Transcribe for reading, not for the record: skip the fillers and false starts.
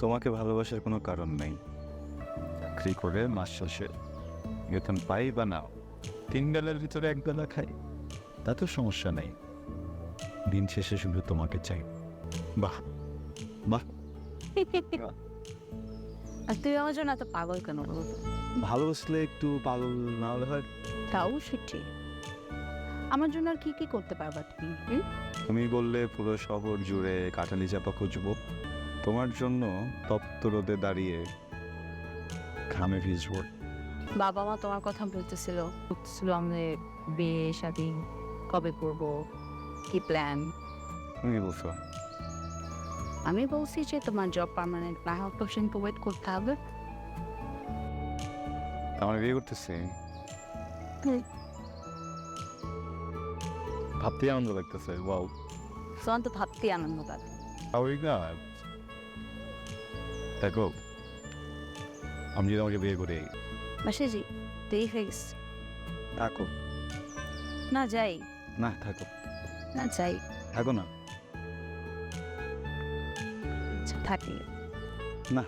তোমাকে ভালোবাসার কোনো কারণ নেই। চাকরি করে মাস শেষে বেতন পাই বা নাও, 3 বেলার ভিতরে 1 বেলা খাই, তাতেও সমস্যা নেই। দিন শেষে শুধু তোমাকে চাই। বাহ বাহ। আর তুই আমার জন্য এত পাগল কেন বলতো? ভালোবাসলে একটু পাগল না হলে হয়? তাও সেটি আমার জন্য আর কি কি করতে পারবা তুমি? তুমি বললে পুরো শহর জুড়ে কাঠালি চাপা খুঁজবো, তোমার জন্য তপ্ত রোদে দাঁড়িয়ে ঘামে ভিজবো। বাবা মা তোমার কথা বলতেছিল আমাদের বিয়ে শাদী কবে করব, কি প্ল্যান? তুমি বলছো আমি বলছি যে তোমার জব পার্মানেন্ট না হওয়া পর্যন্ত ওয়েট করতে হবে। আমার বিয়ে করতেছে, ভাবতেই আনন্দ লাগতেছে। ওয়াও, তোমার তো ভাবতেই আনন্দ লাগে। স্বাভাবিক না? দেখো, আমি যদি আমাকে বিয়ে করি, মাসিজি দেরি হয়ে গেছে। থাকো। না যাই, না থাকো, না যাই, থাকো না। আচ্ছা থাকি। না